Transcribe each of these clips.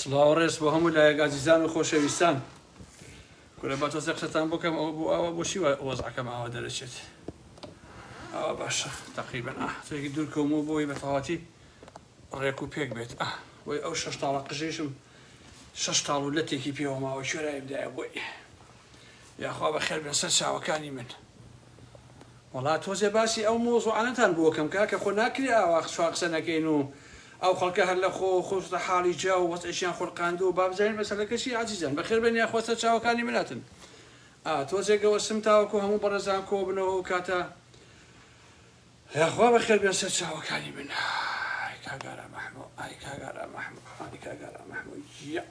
سلااوڕێز بۆ هەموو لایەک ئازیزان و خۆشەویستان گورە بە تۆزە قسەتان بۆکەم ئەوە بۆشی وەزعەکەم ئاوا دەرەچێت ئەوە باشە تقریبەن تۆیەکی دوور کەومەوە بۆی بە تەواتی ڕێک و پێک بێت بۆی ئەو شەش تاڵە قژێشم شەش تاڵ و لەتێکی پێوە ماوە کوێرایمدایە بۆی یاخوا بە خێر بێن سەر چاوەکانی من وەڵا تۆزێ باسی ئەو مۆزوعانەتان بۆکەم کاکە خۆ ناکری ئاوا چوا قسە نەکەین و ئەو خەڵکە هەر لە خۆشتە حاڵی جا و وەزعیشیان خۆڵقاندووە و بابزانین مەسەلەکەشی عەزیزان بەخێر بێن یاخوا سەر چاوەکانی مناتن تۆزێکەوە سم تاوەکو هەموو بەڕێزان کۆ بنەوە و کاتە یاخوا بەخێر بێن سەر چاوەکانی من ئای کاگارە مەحموود ئای کاگارە مەحموود ئای کاگارە مەحموود یە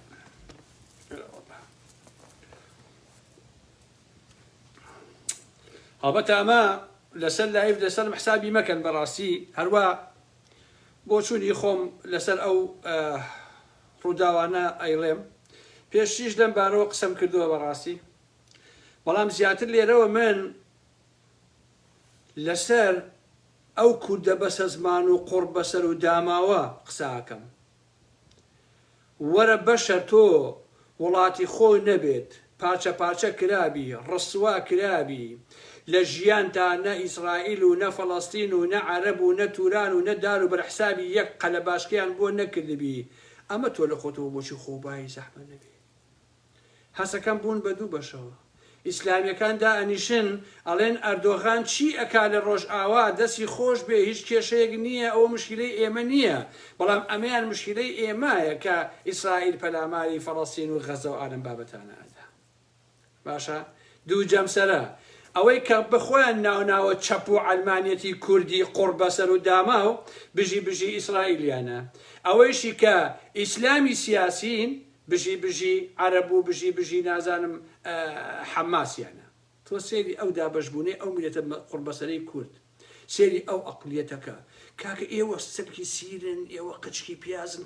هەڵبەتە ئەمە لەسەر لایف لەسەر حسابی مەکەن بەڕاستی هەروە بۆ چوونی خۆم لەسەر ئەو ڕووداوانە ئەیڵێم پێشتیش لەم بارەوە قسەم کردووە بەڕاستی بەڵام زیاتر لێرەوە من لەسەر ئەو کوردە بەسە زمان و قوڕ بەسەر و داماوە قساکەم وەرە بەشە تۆ وڵاتی خۆی نەبێت پارچە پارچە کرابی ڕسوا کرابی لە ژیانتا نە ئیسرائیل و نە فەڵەستین و نە عەرەب و نە توران و نە دار و بەرحسابی یەک قەلە باشکیان بۆ نەکردبی ئەمە تۆ لە خۆتەوە بۆچی خۆبایی زەحمە نەبێ هەسەکەم بوون بە دوو بەشەوە ئیسلامیەکان دائەنیشن ئەڵێن ئەردۆغان چی ئەکا لە ڕۆژ ئاوا دەستی خۆش بێ هیچ کێشەیەک نییە ئەوە مشکلەی ئێمە نییە بەڵام ئەمەیان مشکلەی ئێمایە کە ئیسرائیل پەلاماری فەڵەستین و غەزە و ئالەم بابەتانە ئەدا باشە دوو جەمسەرە ئەوەی کە بخۆیان ناوناوە چەپ و ئەلمانیەتی کوردی قوڕ بەسەر و داما و بژی ئیسرائیلیانە ئەوەیشی کە ئیسلامی سیاسین بژی عەرەب و بژی نازانم حەماسیانە تۆ سێری ئەو دابەشبوونەی ئەو میلەتە قوڕ بەسەرەی کورد سێری ئەو ئەقلیەتەکە کاکە ئێوە سەرکی سیرن ئێوە قچکی پیازن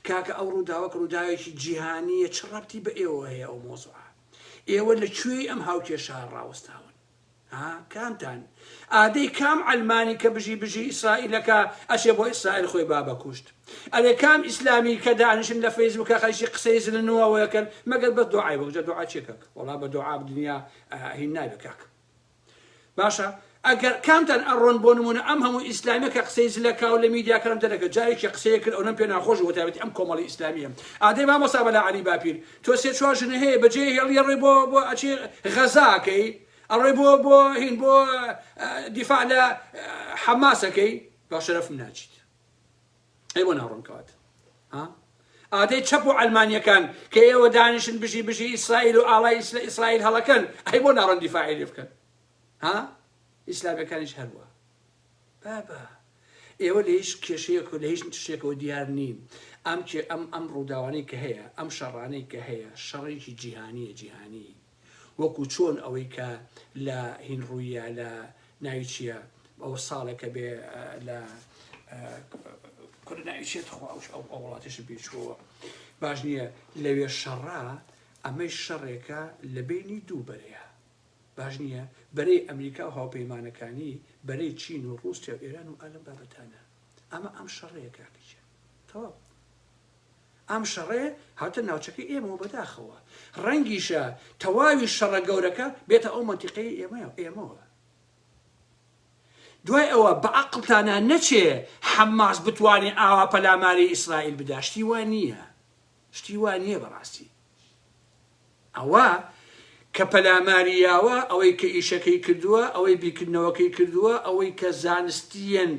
کاکە ئەو ڕووداوەیەکی جیهانیە چ ڕەبتی بە ئێوە هەیە ئەو مۆزوعە ئێوە لەکوێ ئەم هاوکێشە ڕاوەستاون کامتان ئادەی کام ئەلمانی کە بژی ئیسرائیلەکە ئەشێ بۆ ئیسرائیل خۆی بابە کوشت ئەلێ کام ئیسلامی کە دانیشن لە فەیسبووکە خەڵکی قسەی زلنەوە یەکەن مەگەر بە دوعای بەجە دوعا چێکەک وەڵا بە دوعا دنیا هین نایبە کاک باشە ئەگەر کامتان ئەڕۆن بۆ نمونە ئەم هەموو ئیسلامیە کە قسەی زلەکا و لە میدیاکەم دەرەکە جارێکی قسەیە کرد ئەوەم پێ ناخۆش بۆ تایبەتی ئەم کۆمەڵی ئیسلامیە ئادەی مامۆستا بەلا عەلی باپیر تۆ سێ چوار ژنە هەیە بەجێ هێڵی ڕێ بۆ ئەچێ غەزاکەی ئەڕێ بۆ هین بۆ دیفاع لە حەماسەکەی با شەرەفم ناچیت ئەی بۆ ناڕۆن کەوات ئادەی چەپ و ئەلمانیەکان کە ئێوە دانیشن بژی ئیسرائیل و ئاڵای ئیسرائیل هەڵەکەن ئەی بۆ ناڕۆن دیفاعی لێ بکەن ئیسلامیەکانیش هەروە بابە ئێوە لە هیچ کێشەیەک و لە هیچ شتێکەوە دیار نین ئەم ڕووداوانەی کە هەیە ئەم شەڕانەی کە هەیە شەڕێکی جیهانی وەکو چۆن ئەوەی کە لە هین ڕوویە لە ناوی چییە ئەو ساڵێکە بێ لە ناویچێت ئەو وڵاتیش بێچووە باش نییە لەوێ شەڕا ئەمەی شەڕێکە لە بینی دوو بەرەیە باش نییە بەرەی ئەمریکا و هاوپەیمانەکانی بەرەی چین و ڕووسیا و ئێران و ئالەم بابەتانە ئەمە ئەم شەڕەیە کاکیچە تەواو ئەم شەڕێ هاتە ناوچەکەی ئێمەوە بەداخەوە ڕەنگیشە تەواوی شەڕە گەورەکە بێتە ئەو مەنتیقەی ئێمەوە دوای ئەوە بە عەقڵتانە نەچێ حەماس بتوانێ ئاوا پەلاماری ئیسرائیل بدا شتی وان نییە بەڕاستی ئەوە کە پەلاماریاوە ئەوەی کە ئیشەکەی کردووە ئەوەی بیکردنەوەکەی کردووە ئەوەی کە زانستیەن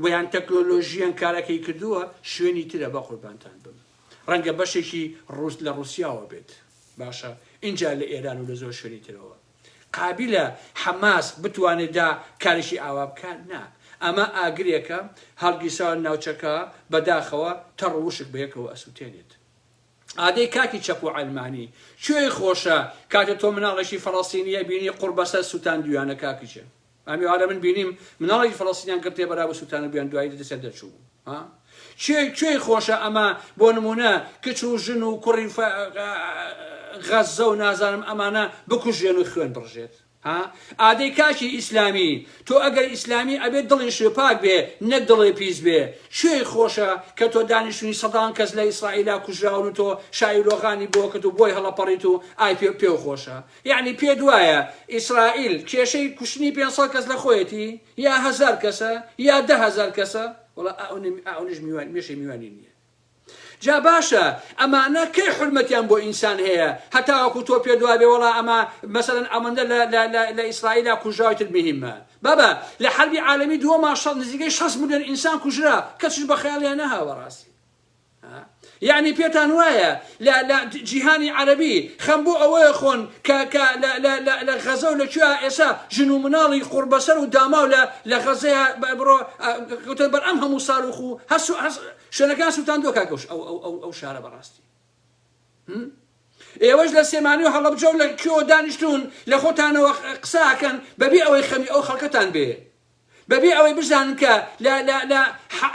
ویان تەکنۆلۆژیان کارەکەی کردووە شوێنی ترە بە قوربانتان بم ڕەنگە بەشێکی لە ڕووسیاوە بێت باشە اینجا لە ئێران و لە زۆر شوێنی ترەوە قابلە حەماس بتوانێت دا کارێکی ئاوا بکات نا ئەمە ئاگرێکە هەڵگیرساوە ناوچەکە بەداخەوە تەڕوشک بەیەکەوە ئەسووتێنێت ئادەی کاکی چەپ و ئەلمانی کوێی خۆشە کاتە تۆ مناڵێکی فەڵەستینیە بینی قوڕ بەسەر سووتان دویانە کاکیچە ئەمی وارە من بینیم مناڵێکی فەڵەستینیان گرتێ بەرابە سووتانە بیان دوایی دەسەر دەچوو کوێی خۆشە ئەمە بۆ نمونە کچ و ژن و کوڕی غەزە و نازانم ئەمانە بکوژێن و خوێن بڕژێت ها ئادەی کاکی ئیسلامی تۆ ئەگەر ئیسلامی ئەبێت دڵی شێپاک بێ نەک دڵی پیس بێ شوێی خۆشە کە تۆ دانیشتنی سەدان کەس لە ئیسرائیلا کوژراون و تۆ شایرۆغانی بۆ کەت و بۆی هەڵەپەڕیت و ئای پێ خۆشە یعنی پێ دوایە ئیسرائیل کێشەی کوشتنی 500 کەس لە خۆیەتی یا 1000 کەسە یا 10,000 کەسە وڵا ئەونیش مێشەی میوانی نییە جا باشە ئەمانە کەی حرمەتیان بۆ ئینسان هەیە هەتاوەکو تۆ پێ دوابێ وڵا ئەمە مەسەلەن ئەمەندە لە ئیسرائیلا کوژراوتر مهمە بابە لە حربی عالەمی دووەما نزیکەی 6 ملیۆن ئینسان کوژرا کەسش بە خەیاڵیان نەها بەڕاستی یعنی پێتان وایە لە جیهانی عەرەبی خەم بۆ ئەوەیە خۆن کە لە غەزە و لەکوێ ئێسا ژن و مناڵی قوربەسەر و داماو لە غەزەیە بڕۆ بەر ئەم هەموو ساروخ و شوێنەکان سووتان دۆ کاکەوش ئەو شارە بەڕاستی ئێوەش لە سێمانی و هەڵەبجە و لە کوێوە دانیشتون لە خۆتانەوە قساکەن بەبێ ئەوەی خەمی ئەو خەڵکەتان بێ بەبێ ئەوەی بزانن کە لە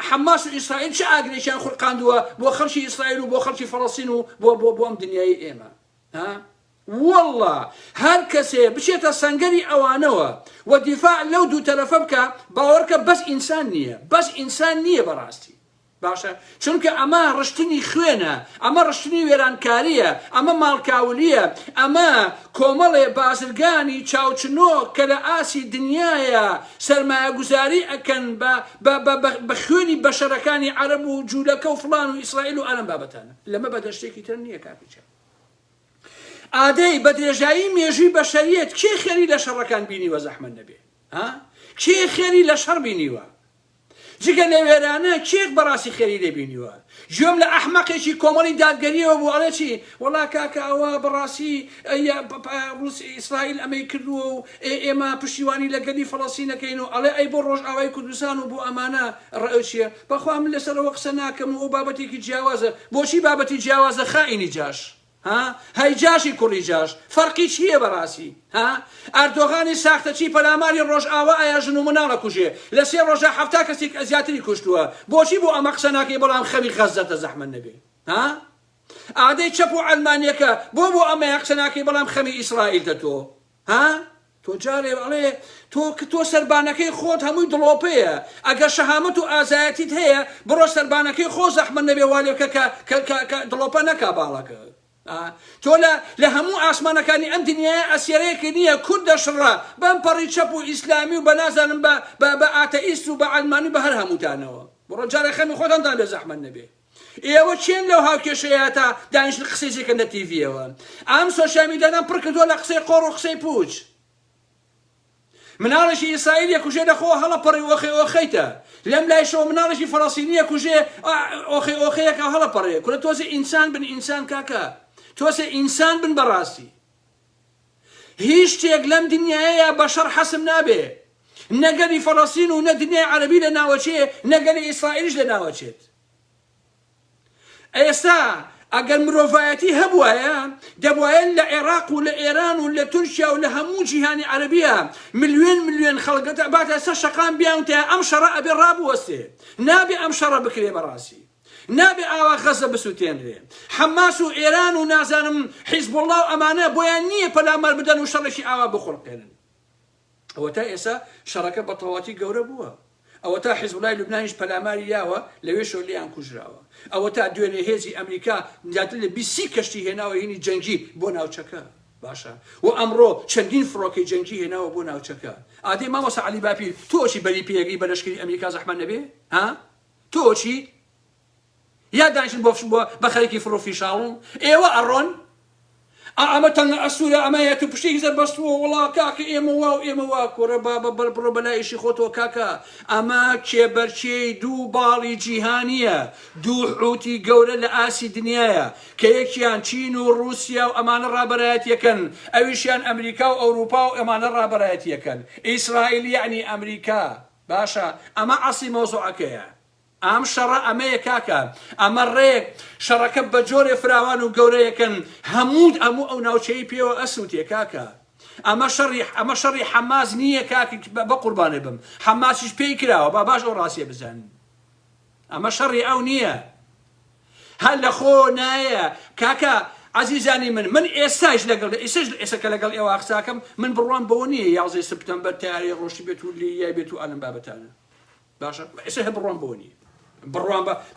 حەماس و ئیسرائیل چه ئاگرێکیان خوڕقاندووە بۆ خەڵکی ئیسرائیل و بۆ خەڵکی فەڵەستین و بۆ ئەم دنیای ئێمە والله هەر کەسێ بچێتە سەنگەری ئەوانەوە و دیفاع لەو دوو تەرەفە بکە باوەڕکە بەس ئینسان نییە بەڕاستی باشە چونکە ئەمە ڕشتنی خوێنە ئەمە ڕشتنی وێرانکاریە ئەمە ماڵکاولیە ئەمە کۆمەڵێ بازرگانی چاوچنۆ کە لە ئاسی دنیاە سەرمایە گوزاری ئەکەن بە خوێنی بەشەرەکانی عەرەب و جوولەکە و فڵان و ئیسرائیل و ئەلەم بابەتانە لەمە بەدەشتێکی تر نییە کاکچە ئادەی بە درێژایی مێژووی بەشەریەت کێ خێری لە شەڕەکان بینیوە زەحمەت نەبێ کێ خێری لە شەڕ بینیوە جگە لە وێرانە کێک بەڕاستی خێری لێبینیوە گوێم لە ئەحمەقێکی کۆمەڵی دادگەریەوە بۆ ئەڵێکی وەڵا کاکە ئەوە بەڕاستی ئیسرائیل ئەمەی کردووە و ئێمە پشتیوانی لەگەلی فەڵەستینەکەین و ئەڵێ ئەی بۆ ڕۆژئاوای کوردستان و بۆ ئەمانە ڕێچیە بەخوا من لەسەرەوە قسە ناکەم و ئەو بابەتێکی جیاوازە بۆچی بابەتی جیاوازە خائینی جاش هەی جاشی کوڕی جاش فەرقی چییە بەڕاستی ئەردۆغانی ساختەچی پەلاماری ڕۆژئاوا ئایا ژن و مناڵە کوژێ لە 3 ڕۆژە 7 کەسێک زیاتری کوشتووە بۆچی بۆ ئەمە قسە ناکەی بەڵام خەمی غەزەتە زەحمەت نەبێ ئادەی چەپ و ئەلمانیەکە بۆ ئەمەیە قسە ناکەی بەڵام خەمی ئیسرائیلتە تۆ جارێ بەڵێ تۆ سەربانەکەی خۆت هەمووی دڵۆپەیە ئەگەر شەهامەت و ئازایەتیت هەیە بڕۆ سەربانەکەی خۆ زەحمەت نەبێ والێکە کە دڵۆپە نەکا باڵەکە تۆ لە هەموو ئاسمانەکانی ئەم دنیای ئەسیرەیەکی نییە کورد دەشڕە بەم پەڕی چەپ و ئیسلامی و بە نازانم بە ئاتەئیست و بە ئەلمانی بە هەر هەمووتانەوە بڕۆ جارێ خەمی خۆتانتان لێ زەحمەت نەبێ ئێوە چێن لەو هاوکێشەیە تا دانیشتن قسەی زێکەن لە تیڤیەوە ئەم سۆشیال میدیادان پڕ کردووە لە قسەی قۆڕ و قسەی پوچ مناڵێکی ئیسرائیل کوژێ لەخۆ هەڵەپەڕی ئۆخەیتە لەم لایشەوە مناڵێکی فەڵەستینیە کوژێ ئۆخەیەکە هەڵەپەڕێ کورە تۆزی ئینسان بن ئینسان کاکە تۆسێ ئینسان بن بەڕاستی هیچ شتێک لەم دنیایەیە بەشەر حەسم نابێ نەگەلی فەڵەستین و نە دنیای عەرەبی لە ناوەچێ نەگەلی ئیسرائیلیش لە ناوەچێت ئێستا ئەگەر مرۆڤایەتی هەبوایە دەبوایە لە عێراق و لە ئێران و لە تورکیا و لە هەموو جیهانی عەرەبیە ملیۆن خەڵکە باتە ئێستا شەقام بیاونتە ئەم شەڕە ئەبێ ڕابوەستێ نابێ ئەم شەڕە بکرێ بەڕاستی نابێ ئاوا غەزە بسووتێنرێ حەماس و ئێران و نازانم حیزبوڵڵا و ئەمانە بۆیان نییە پەلامار بدەن و شەڕێکی ئاوا بخۆڵقێنن ئەوە تا ئێستا شەڕەکە بە تەواوەتی گەورە بووە ئەوە تا حیزبوڵای لوبنانیش پەلاماری یاوە لەوێشەوە لیان کوژراوە ئەوە تا دوێنێ هێزی ئەمریکا زیاتر لە 20 کەشتی هێناوە هینی جەنگی بۆ ناوچەکە باشە و ئەمڕۆ چەندین فڕۆکەی جەنگی هێناوە بۆ ناوچەکە ئادەی مامۆستا عەلی باپیر تۆچی بەری پێگەی بە لەشکری ئەمریکا زەحمەت نەبێ تۆچی یا دانیشتن بە خەریکی فڕۆفیشاڵن ئێوە ئەڕۆن ئەمە تەنگە ئەسوورە ئەمەیە تو پشتێکی زەر بەستووە وڵا کاکە ئێمە وا و ئێمە وا کۆرە بڕۆ بەلایشی خۆتەوە کاکە ئەمە کێبەرچێی دوو باڵی جیهانیە دوو حوتی گەورە لە ئاسی دنیاە کە یەکیان چین و رووسیا و ئەمانە ڕابەرایەتیەکەن ئەویشیان ئەمریکا و ئەوروپا و ئەمانە ڕابەرایەتیەکەن ئیسرائیل یعنی ئەمریکا باشە ئەمە ئەسڵی مۆزوعەکەیە ئەم شەڕە ئەمەیە کاکە ئەمە ڕێک شەڕەکە بە جۆرێ فراوان و گەورەیەکەن هەموو ئەو ناوچەی پێوە ئەسووتێ کاکە ئەمە شەڕی حەماس نییە کاکە بە قوربانێ بم حەماسیش پێی کراوە با باش ئەو ڕاستیە بزانن ئەمە شەڕی ئەو نییە هەر لە خۆ نایە کاکە عزیزانی من ئێستاش لەگەڵ ئێستا لەگەڵ ئێوە قساکەم من بڕوان بەوە نییە 11 سپتەمبەر تاری ڕۆژی بێت و لیە بێت و ئەلم بابەتانە باشە ئێستا هە بڕوان بەوە نییە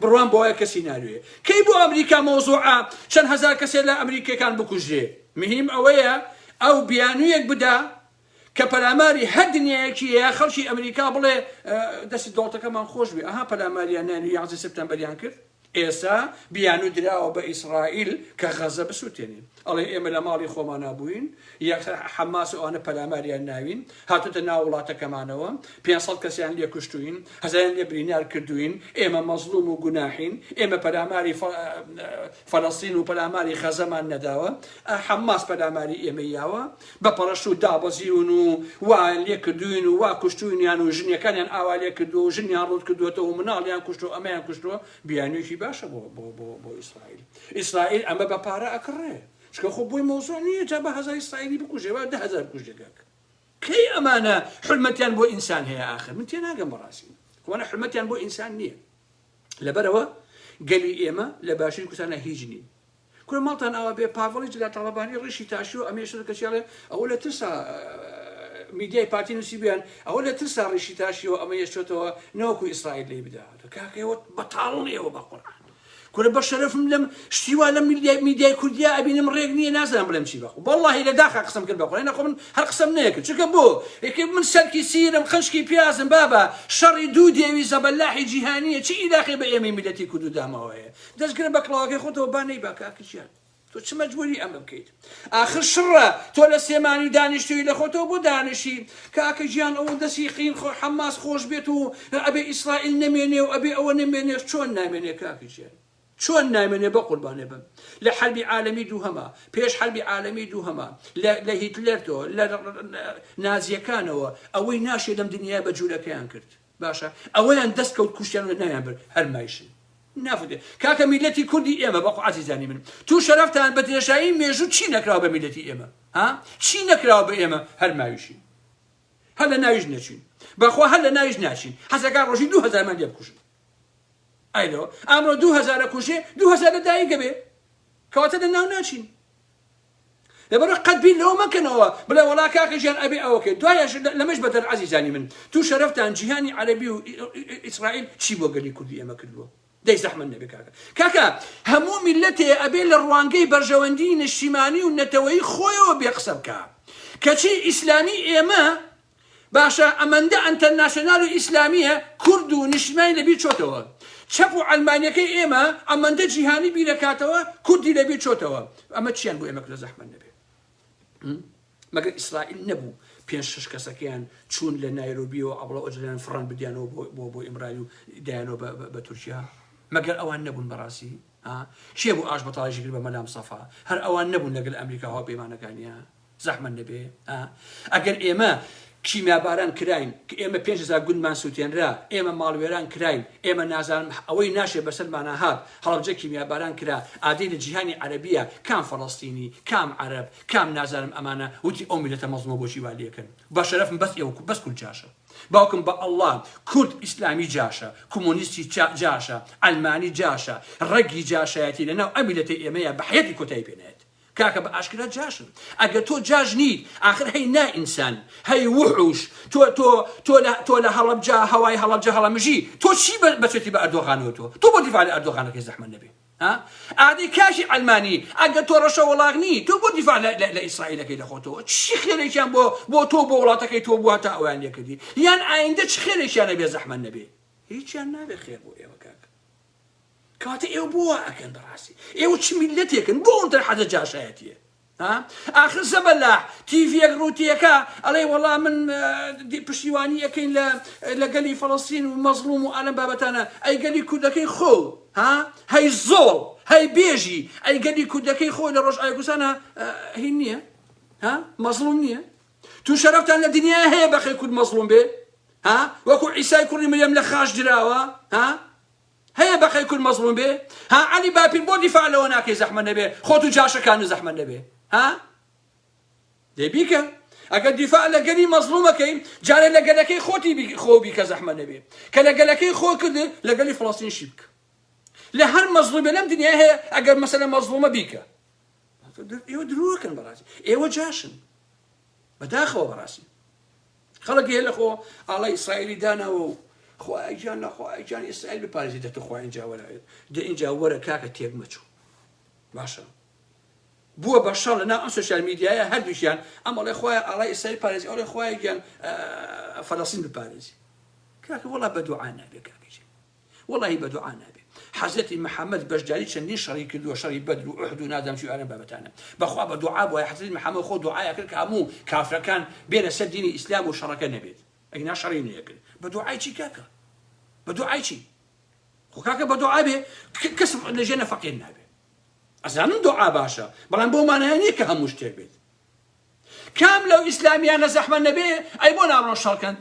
بڕوان بۆیە کە سیناریویە کەی بۆ ئەمریکا مۆزوعە چەند هەزار کەسێک لە ئەمریکەکان بکوژێ مهم ئەوەیە ئەو بیانوویەک بدا کە پەلاماری هەر دنیایەکیە خەڵکی ئەمریکا بڵێ دەستی دڵتەکەمان خۆش بێ ئەها پەلاماریان نانی 11 سپتەمبەریان کرد ئێستا بیانوو دراوە بە ئیسرائیل کە غەزە بسووتێنین ئەڵێ ئێمە لە ماڵی خۆمان نابووین حەماس و ئەوانە پەلاماریان ناوین هاتوتە ناو وڵاتەکەمانەوە 500 کەسیان لێ کوشتوین هەزاریان لێ برینار کردوین ئێمە مەزلوم و گوناحین ئێمە پەلاماری فەڵەستین و پەلاماری غەزەمان نەداوە حەماس پەلاماری ئێمە یاوە بە پەڕەش و دابەزیون و وایان لێ کردوین و وا کوشتوینیان و ژنیەکانیان ئاوا لێ کردو و ژنیان ڕوت کردوێتەوە و مناڵیان کوشتەوە ئەمەیان کوشتووە بیانوویەکی باشە بۆ ئیسرائیل ئیسرائیل ئەمە بە پارە ئەکڕێ چکە خۆ بۆی مۆزوع نییە جا بە هەزار ئیسرائیلی بکوژێەوە 10,000 کوژێگەک کەی ئەمانە حرمەتیان بۆ ئینسان هەیە ئاخر من تێناگەم بەڕاستی وانە حرمەتیان بۆ ئینسان نییە لەبەرەوە گەلی ئێمە لە باشووری کوردستانە هیچ نین کورە ماڵتان ئەوە بێ پاڤڵی جلا تاڵەبانی ڕیشی تاشی و ئەمێشە کەسیاڵێ ئەوە لە ترسا میدیای پارتی نووسی بیان ئەوە لە ترسا ڕیشی تاشی و ئەمە یەشتێتەوە نەوەکو ئیسرائیل لێ بدات کاکەوە بەتاڵن ئێوە بە قورئان کورە بە شەرەفم لەم شتیوا لە میدیای کوردیا ئەبینم ڕێک نییە نازانم بڵێم چی بەخۆ وەڵڵاهی لە داخا قسەم کرد بەخۆ نەخۆ من هەر قسەم نەیەکرد چونکە بۆ من سەرکی سیرم خەشکی پیازم بابە شەڕی دوو دێوی زەبەلاحی جیهانیە چی ئیداخی بە ئێمەی میلەتی کورد و داماوە هەیە دەستگرە بە کڵاوەکەی خۆتەوە با نەیبا کاکەچیان تۆ چ مەجبوری ئەمە بکەیت ئاخر شڕە تۆ لە سێمانی دانیشتووی لە خۆتەوە بۆ دانیشی کاکە گیان ئەوە دەستی قین حەماس خۆش بێت و ئەبێ ئیسرائیل نەمێنێ و ئەبێ ئەوە نەمێنێ چۆن نامێنێ کاکەچیان چۆن نامێنێ بە قوربانێ بم لە حەربی عالەمی دووهەما پێش حەربی عالەمی دووهەما لە هیتلەرتەوە لە نازیەکانەوە ئەوەی ناشێ لەم دنیا بە جوولەکەیان کرد باشە ئەوەیان دەستکەوت کوشتیان و نەیان برد هەرمایشن نافدێ کاکە میلەتی کوردی ئێمە بەخۆ عەزیزانی من تو شەرەفتان بە درێژایی مێژوو چی نەکراوە بە میلەتی ئێمە چی نەکراوە بە ئێمە هەرماویشین هەر لە ناویش نەچین بەخۆ هەر لە ناویش ناچین حەزەکان ڕۆژی 2000 مان لێ بکوژن ئەیلەوە ئەمڕۆ 2000 کوژێ 2000 لە دایکە بێ کەواتە لە ناو ناچین لەبەرە قەت بیر لەوە مەکەنەوە بڵێ وەڵا کاکە ژیان ئەبێ ئەوەکەی دوایەش لەمەش بەدەر عەزیزانی من تو شەرەفتان جیهانی عەرەبی و ئیسرائیل چی بۆ گەلی کوردی ئێمە کردووە دەی زەحمەت نەبێ کاکە هەموو میلەتێ ئەبێ لە ڕوانگەی بەرژەوەندی نیشتیمانی و نەتەوەیی خۆیەوە بێ قسە بکە کەچی ئیسلامی ئێمە باشە ئەمەندە ئەنتەرناسیۆنال و ئیسلامیە کورد و نیشتیمانی لەبیر چۆتەوە چەپ و ئەلمانیەکەی ئێمە ئەمەندە جیهانی بیرەکاتەوە کوردی لەبیر چۆتەوە ئەمە چیان بۆ ئێمە کرد زەحمەت نەبێ مەگەر ئیسرائیل نەبوو 5-6 کەسەکەیان چوون لە نایرۆبیەوە ئەوڵە ئۆجلیان فڕان بدیانەوە بۆ ئیمرانی و دایانەوە بە تورکیا مەگەر ئەوان نەبوون بەڕاستی چیە بوو ئاش بەتاڵیشی کرد بە مەلام سەفا هەر ئەوان نەبوون لەگەڵ ئەمریکا هەوا پەیمانەکانیە زەحمەت نەبێ ئەگەر ئێمە کیمیاباران کراین کە ئێمە 5,000 گوندمان سووتێنرا ئێمە ماڵوێران کراین ئێمە نازانم ئەوەی ناشێ بەسەرمانە هات هەڵەبجە کیمیاباران کرا ئادەی لە جیهانی عەرەبیە کام فەڵەستینی کام عەرەب کام نازانم ئەمانە وتی ئەو میلەتە مەزلومە بۆچی وا لێکن بە شەرەفم بەس ئێوە بەس کورد جاشە باوکم بە ئەڵڵا کورد ئیسلامی جاشە کۆمۆنیستی جاشە ئەلمانی جاشە ڕەگی جاشایەتی لەناو ئەم میلەتەی ئێمەیە بە حەیەتی کۆتایی پێنێت کاکە بە ئاشکرا جاشن ئەگەر تۆ جاش نیت ئاخر هەی نا ئینسان هەی وحوش تۆ لە هەڵەبجا هەوای هەڵەبجە هەڵەمژی تۆ چی بەچێتی بە ئەردۆغانەوە تۆ بۆ دیفاع لە ئەردۆغانەکەی زەحمەت نەبێ ئادەی کاشی ئەلمانی ئەگەر تۆ ڕەشە وەڵاغنی تۆ بۆ دیفاع لە ئیسرائیلەکەی لە خۆتەوە چی خێرێکیان بۆ تۆ بۆ وڵاتەکەی تۆ بووە تا ئەویان لێ کردی یان ئایندە چ خێرێکیانە بێ زەحمەت نەبێ هیچیان نابێ خێر بۆ ئێوە کاکە کەواتە ئێوە بۆ ئەکەن بەڕاستی ئێوە چ میلەتێکن بۆ ئەوەندە حەزە جاشایەتیە آخر زەبەلاح تیڤیەک ڕوتیەکە ئەڵێ وەڵا من پشتیوانی ئەەکەین لە گەلی فەڵەستین و مەزلوم و ئالەم بابەتانە ئەی گەلی کوردەکەی خۆ هەی زۆڵ هەی بێژی ئەی گەلی کوردەکەی خۆ لە ڕۆژئاوای کوردستانە هین نییە مەزلوم نییە تو شەرەفتان لە دنیا هەیە بەخێ کورد مەزلوم بێ وەکو عیسای کوڕی مەریەم لە خاش دراوە هەیە بەخێ کورد مەزلوم بێ عەلی باپیر بۆ دیفاع لەوە ناکەی زەحمەت نەبێ خۆت و جاشەکان زەحمەت نەبێ دەی بیکە ئەگەر دیفاع لە گەلی مەزلومەکەی جارێ لە گەلەکەی خۆتی خۆ بیکە زەحمەت نەبێ کە لە گەلەکەی خۆ کرد لە گەلی فڵەستین شی بکە لە هەر مەزلومێ لەم دنیا هەیە ئەگەر مەسەلە مەزلومە بیکە ئێوە درۆکن بەڕاستی ئێوە جاشن بەداخەوە بەڕاستی خەڵک هەیە لەخۆ ئاڵای ئیسرائیلی داناوە و خوایجان نەخوایجان ئیسرائیل بپارێزی دەتە خوای اینجا وەرە دە اینجا وەرە کاکە تێک مەچوو باشە بووە بە شەڕ لەناو ئەم سۆشیال میدیایە هەردووشیان ئەمەڵێ خۆیان ئاڵای ئیسرائیل پارێزی ئەوڵێ خوایگیان فەڵەستین بپارێزی کاکە وەڵا بەدوعا نابێ کاکەجی وەڵی بەدوعا نابێ حەزرەتی محەممەد بەشداری چەندین شەڕی کردووە شەڕی بەدر و ئوحد و نادەم چی ئارە بابەتانە بەخوا بە دوعا بووە حەزرەتی محەممەد خۆ دوعایا کرد کە هەموو کافرەکان بێنە سەر دینی ئیسلام و شەڕەکە نەبێت ئەینا شەڕی نییە کرد بە دوعای چی کاکە بە دوعای چی خۆ کاکە بە دوعا بێ کەس لەژێ نەفەقیر نابێ ئەزانم دوعا باشە بەڵام بۆمانەیە نییە کە هەموو شتێک بێت کام لەو ئیسلامیانە زەحمە نەبێ ئەی بۆ ناڕۆن شەڕکەن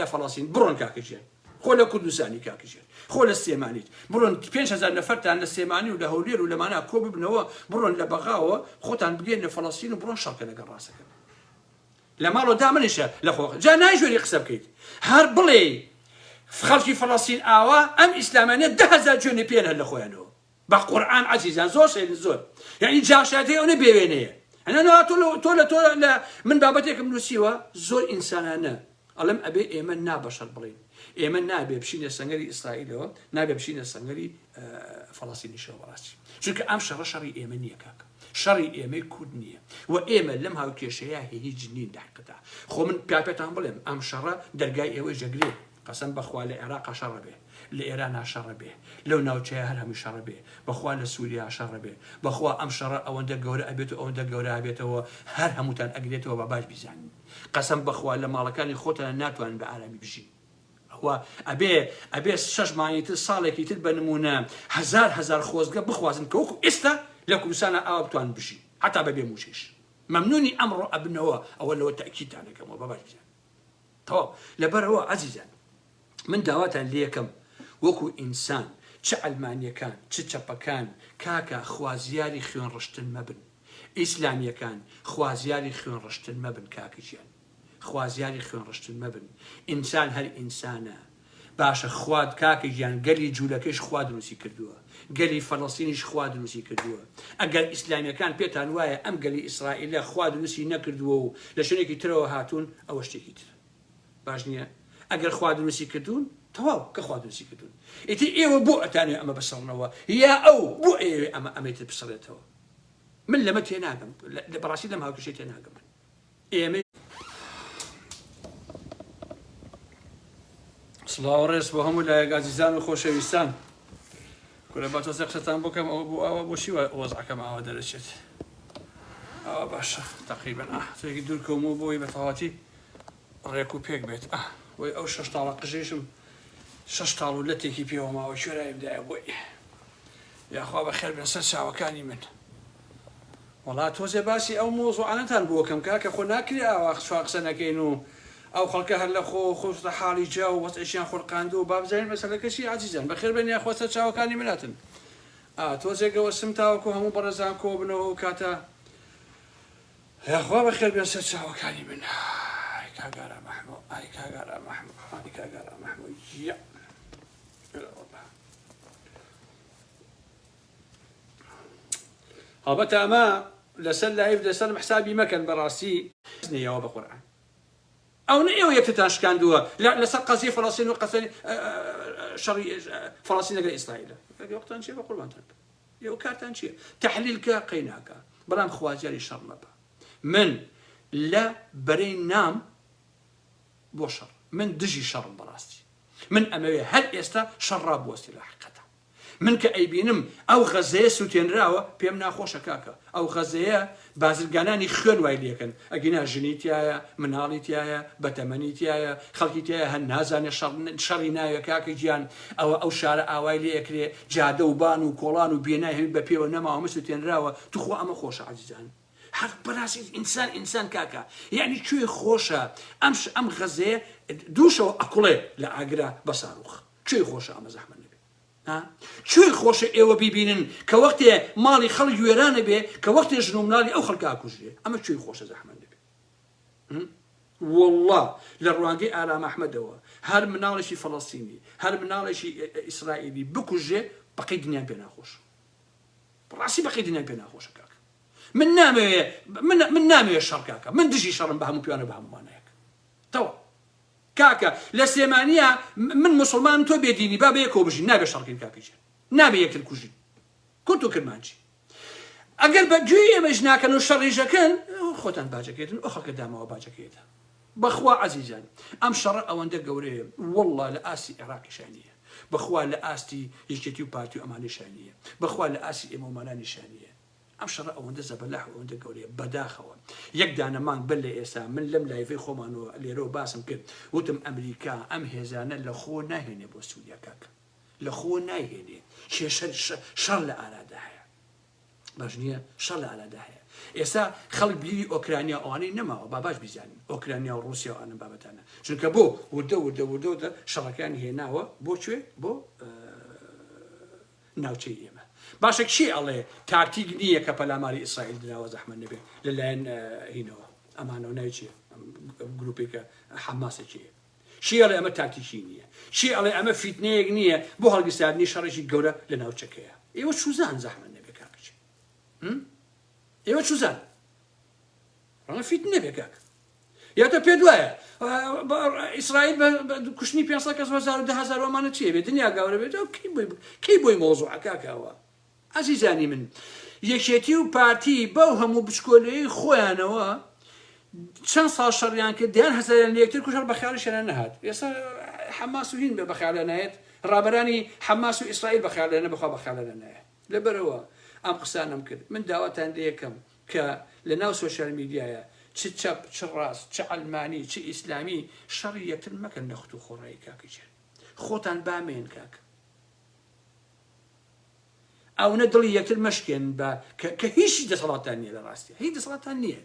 لە فەڵەستین بڕۆن کاکەژێن خۆ لە کوردستانی کاکەژێن خۆ لە سێمانیت بڕۆن 5,000 نەفەرتان لە سێمانی و لە هەولێر و لەمانە کۆ ببنەوە بڕۆن لە بەغاوە خۆتان بگەین لە فەڵەستین و بڕۆن شەڕکە لەگەڵ ڕاستەکە لە ماڵۆ دامنیشە لە خۆ جا نایژۆری قسە بکەیت هەر بڵێ خەڵکی فەڵەستین ئاوا ئەم ئیسلامانە 10,000 جوێنێ پێن هەر لە خۆیانەوە بە قورئان عەزیزان زۆر شێن زۆر یعنی جاشاتی ئەو نەبێوێنەیە ئەنا تۆ لە من بابەتێکم نووسیوە زۆر ئینسانانە ئەڵێم ئەبێ ئێمە نابەشەر بڵین ئێمە نابێ بشینە سەنگەری ئیسرائیلەوە نابێ بشینە سەنگەری فەڵەستینیشەوە بەڕاستی چونکە ئەم شەڕە شەڕی ئێمە نییە کاکە شەڕی ئێمەی کورد نییە و ئێمە لەم هاوکێشەیە هیچ نین داقدا خۆ من پێتان بڵێم ئەم شەڕە دەرگای ئێوەی ژەگرێ قەسەم بەخوا لە عێراق شەڕە بێ لە ئێران شەڕە بێ لەو ناوچەیە هەر هەموو شەڕە بێ بەخوا لە سووریا شەڕە بێ بەخوا ئەم شەڕە ئەوەندە گەورە ئەبێت و ئەوەندە گەورە ئەبێتەوە هەر هەمووتان ئەگرێتەوە بە باش بیزانین قەسەم بەخوا لە ماڵەکانی خۆتان ناتوانن بە ئارامی بژین ئەوە ئەبێ 6 مانگی تر ساڵێکی تر بە نمونە هەزار خۆزگە بخوازن کە وەکو ئێستا لە کوردستانە ئاوا بتوان بژین حتا بەبێ موشەش مەمنونی ئەمڕۆ ئەبنەوە ئەوە لەوە تەکیدتان دەکەمەوە بە باش بزانین تەواو لەبەرەوە عەزیزان من داواتان لێ یەکەم وەکو ئینسان چ ئەلمانیەکان چ چەپەکان کاکە خوازیاری خوێن ڕشتن مەبن ئیسلامیەکان خوازیاری خوێن ڕشتن مەبن کاکەجیان خوازیاری خوێن ڕشتن مەبن ئینسان هەر ئینسانە باشە خواد کاکەجیان گەلی جوولەکەش خوا دروستی کردووە گەلی فەڵەستینیش خوا دروستی کردووە ئەگەر ئیسلامیەکان پێتان وایە ئەم گەلی ئیسرائیلە خوا دروستی نەکردووە و لە شوێنێکی ترەوە هاتوون ئەوە شتێکی تر باش نییە ئەگەر خوا دروستی کردوون تەواو کە خوا دروستی کردوون ئیتر ئێوە بۆ ئەتانێ ئەمە بەسەڵنەوە یا ئەو بۆ ئێوێ ئەمەیتر بسەڵێتەوە من لەمە تێناگەم بەڕاستی لەم هاوکەشەی تێناگەم من ئێمە سڵاو ڕێز بۆ هەموو لایەک ئازیزان و خۆشەویستان کورە با تۆزە قسەتان بۆکەم ئەوە بۆ چی وەزعەکەم ئاوا دەرەچێت ئەوە باشە تەقریبەن تێکی دوور کەومەوە بۆی بە تەواتی ڕێک و پێک بێت وی ئەو 6 تاڵە قژێشم 6 تاڵ و لەتێکی پێوە ماوە کوێرایمدایە بۆی یاخوا بە خێر بێن سەر چاوەکانی من وڵات تۆزێ باسی ئەو مۆزوعانەتان بۆکەم کاکە خۆ ناکری ئاوا شوا قسە نەکەین و ئەو خەڵکە هەر لە خۆشتە حاڵی جا و وەزعیشیان خۆڵقاندووە و با بزانین مەسەلەکەشی عەزیزان بەخێر بێن یاخوا سەر چاوەکانی مناتن تۆزێکەوە سم تاوەکو هەموو بەڕێزان کۆ بنەوە و کاتە یاخوا بەخێر بێن سەر چاوەکانی من كاغارا محمود اي كاغارا محمود اي كاغارا محمود يا هبتا ما لسل لايف لسل حسابي مكان براسي نيا بقران او نيو يكتاش كان دوا لسل قضيه فلسطين وقصه شري فلسطين قال اسرائيل وقت انشي بقربان يو كارتان شي تحليل قيناك برام خوازيري شرمبا من لا برين نام بوشر من دجي شر براستي من أمامي هل إستا شراب وستي حقيقة من كأيبينم أو غزية سوتين راوة بيمنا خوش كاكا أو غزية بازرگاناني خون وايليكن أجينا جنيتيايا مناليتيايا بتمنيتيايا خلقيتيايا هالنازان شرينايا كاكا جيان أو شارع أوايلي أكري جادو بانو كولانو بيناي ببيو نما ومسوتين راوة تخو أما خوش عزيزان حق براسي إنسان كاكا يعني شوي خوشة أم غزة دوشة أكله لعجرة بصاروخ شوي خوشة أم زحمة النبي ها شوي خوشة إيوه بيبينن كوقت مالي خلق يران به كوقت جنوم نالي أو خلق أكوجي أما شوي خوشة زحمة النبي والله للرواندي آلام أحمد هو هر منال شي فلسطيني هر منال شي إسرائيلي بكوجي بقي دنيا بينا خوش براسي بقي دنيا بينا خوش كاكا من نامي الشر كاكا من دجي شر بهم بيانا بهم ماناك تو كاكا لسيمانيا من مسلمان تو بيديني بابا يكو بجي نابي الشر كاكا نابي يكل كوجي كنتو كرمانجي اقل بجي مجناك انه الشر يجاكن خوتان باجاكيتن اخر قدامه باجاكيتها بخوا عزيزان ام شر او عندك قوري والله لاسي عراقي شانيه بخوا لاسي يجتيو بارتيو اماني شانيه بخوا لاسي اماماني شانيه ام شر او عندك زبلاح او عندك قوري بداخوا يقدانا مان بلي اسا من لم لا في خومانو ليرو باسم كد وتم امريكا ام هزانا لخونا هنا بوسوليا كاك لخونا هنا شر لا داهيه باجنيه شر لا داهيه ئێستا خەڵک بیری ئۆکرانیا ئەوانەی نەماوە باباش بیزانین ئۆکرانیا و رووسیا و ئەنم بابەتانە چونکە بۆ وردە شەڕەکانی هێناوە بۆ کوێ بۆ ناوچەی ئێمە باشە کشی ئەڵێ تاکتیک نییە کە پەلاماری ئیسرائیل دراوە زەحمەت نەبێ لەلایەن هینەوە ئەمانەوە ناوی چییە گروپێکە حەماسێکیە شی ئەڵێ ئەمە تاکتیکی نییە شی ئەڵێ ئەمە فیتنەیەک نییە بۆ هەڵگیرساندنی شەڕێکی گەورە لە ناوچەکەیە ئێوە چوزان زەحمەت نەبێ کاکچی ئێوە چوزان ڕەنگە فیتنە بێ کاک یاتە پێ دوایە ئیسرائیل بە کوشتنی 500 کەس 10,000 ئەمانە چیە بێت دنیا گاورە بێت کەی بۆی مۆزوعە کاکەوە عەزیزانی من یەکێتی و پارتی بەو هەموو بچکۆلەیەی خۆیانەوە چەند ساڵ شەڕیان کرد دیان هەزاریان لە یەکتر کوژەڵ بە خیاڵیشیان نەهات ئێستا حەماس و هین بە خیاڵیان نایێت ڕابەرانی حەماس و ئیسرائیل بە خیاڵیان بەخوا بە خیاڵیان نایێت لەبەرەوە ئەم قسانم کرد من داواتان لێ یەکەم کە لە ناو سۆشیال میدیایە چ چەپ چ ڕاست چ ئەلمانی چ ئیسلامی شەڕی یەکتر مەکەن لە خوت و خۆڕایی کاکەجێن خۆتان بامێن کاک ئەوە دڵی یەکتر مەشکێن بە کە هیچی دەسەڵاتان نییە لە ڕاستیە هیچ دەسەڵاتان نییە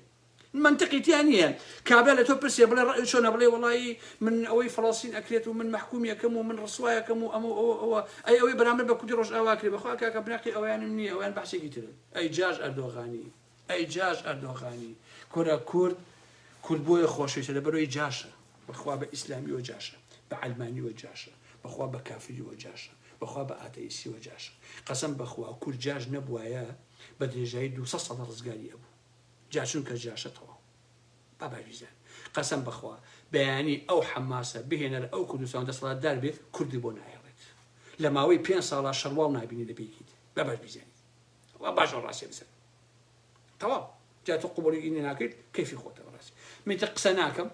منطقیتیان نییە کابرا لە تۆ پرسێ بڵێ ڕەئی چۆنە بڵێ وەڵایی من ئەوەی فەڵەستین ئەکرێت و من مەحکومیەکەم و من ڕسوایەکەم و ئەوە ئەوەی بەرامبەر بە کوردی ڕۆژ ئاوا کرێ بەخوا کاکە بناقی ئەویانم نییە ئەویان بەحسێکی ترن ئەی جاژ ئەردۆغانی ئەی جاژ ئەردۆغانی کۆرە کورد بۆیە خۆشەویستە لەبەرەوەی جاشە بەخوا بە ئیسلامیەوە جاشە بە عەلمانیەوە جاشە بەخوا بە کافریەوە جاشە بەخوا بە ئاتەئیستیەوە جاشە قەسەم بەخوا کورد جاژ نەبوایە بە درێژایی 200 ساڵ ڕزگاری هەبوو جا چونکە جاشەتەوە باباویزان قەسەم بەخوا بەیانی ئەو حەماسە بهێنە لە ئەو کوردستان دەسەڵاتدار بێت کوردی بۆ نایەڵێت لە ماوەی 5 ساڵە شەڕواڵ نابینی لە بێکیت باباش بیزانی وا باشە ڕاستیە بزن تەواو جا تۆ قبوڵی ئینی ناکرد کەیفی خۆتەوە ڕاستی من تە قسە ناکەم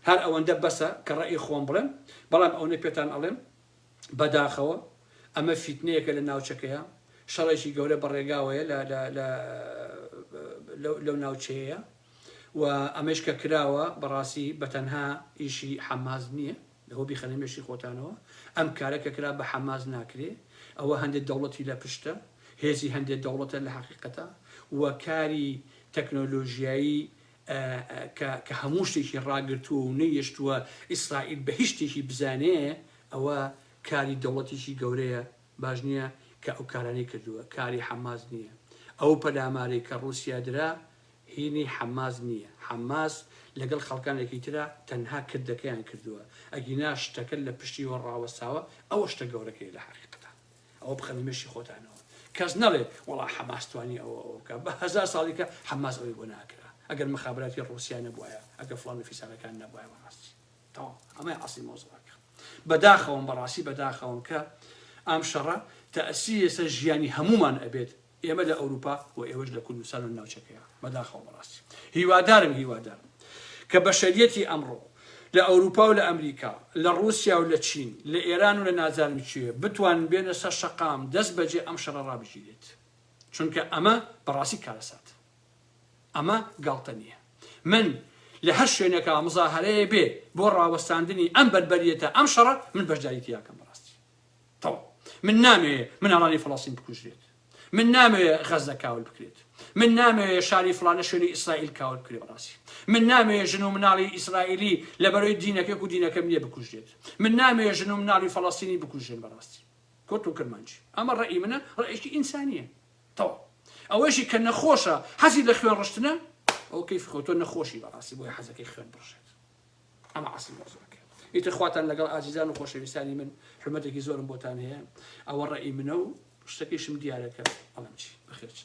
هەر ئەوەندە بەسە کە ڕەئی خۆم بڵێم بەڵام ئەوەی پێتان ئەڵێم بەداخەوە ئەمە فیتنەیەکە لە ناوچەکەیە شەڕێکی گەورە بەڕێگاوەیە لەو ناوچەیە و ئەمەش کە کراوە بەڕاستی بەتەنها ئیشی حەماز نییە لەهۆ بیخەنەمێشی خۆتانەوە ئەم کارە کە کرا بە حەماز ناکرێ ئەوە هەندێک دەوڵەتی لە پشتە هێزی هەندێک دەوڵەتە لە حەقیقەتە و کاری تەکنۆلۆژیایی کە هەموو شتێکی ڕاگرتووە و نەیەشتووە ئیسرائیل بە هیچ شتێکی بزانێ ئەوە کاری دەوڵەتیشی گەورەیە باش نییە کە ئەو کارانەی کردووە کاری حەماز نییە ئەو پەلامارەی کە رووسیا درا هینی حەماز نییە حەماس لەگەڵ خەڵکانێکی ترا تەنها کردەکەیان کردووە ئەگینا شتەکە لە پشتیوە ڕاوەستاوە ئەوە شتە گەورەکەی لە حەقیقەتە ئەوە بخەنیمەشی خۆتانەوە کەس نەڵێ وەڵا حەماس توانی ئەوەکە بە 1000 ساڵی کە حەماس ئەوەی بۆ ناکرا ئەگەر مخابراتی رووسیا نەبووایە ئەگەر فڵان نەفیسانەکان نەبووایە بەڕاستی تەواو ئەمەی ئەسڵی مۆزوعەکە بەداخەوەم بەڕاستی بەداخەوەم کە ئەم شەڕە تەئسیرە ژیانی هەمومان ئەبێت ئێمە لە ئەوروپا و ئێوەش لە کوردستان و ناوچەکەیە بەداخەوە بەڕاستی هیوادارم کە بەشەریەتی ئەمڕۆ لە ئەوروپا و لە ئەمریکا لە رووسیا و لە چین لە ئێران و لە نازانم چیە بتوان بێنە سەر شەقام دەست بەجێ ئەم شەڕە ڕابژیرێت چونکە ئەمە بەڕاستی کارەسات ئەمە گاڵتە نییە من لە هەر شوێنێکە مزاهرەیە بێ بۆ ڕاوەستاندنی ئەم بەربەریەتە ئەم شەڕە من بەشداریتی یاکەم بەڕاستی تەواو من نامەوێ مناڵانی فەڵەستین بکوژرێت من نامەوێ غەزە کاول بکرێت من نامەوێ شاری فڵانە شوێنی ئیسرائیل کاول بکرێ بەڕاستی من نامەوێ ژن و مناڵی ئیسرائیلی لەبەرەوەی دینەکەک و دینەکەم نییە بکوژرێت من نامەوێ ژن و مناڵی فەڵەستینی بکوژێن بەڕاستی کۆت و کرمانجی ئەمە ڕێی منە ڕێیشی ئینسانیە تەواو ئەوەشی کە نەخۆشە حەزی لە خوێن ڕشتنە ئەو کەیفی خۆ تۆ نەخۆشی بەڕاستی بۆی حەزەکەی خوێن بڕشێت ئەمە ئەسڵی مۆزوعەکە ئیتر خواتان لەگەڵ ئازیزان و خۆشەویستانی من حرمەتێکی زۆرم بۆتان هەیە ئەوە ڕێی منە و شتەکەیشم دیارەکە ئەڵەم چی بەخێرچ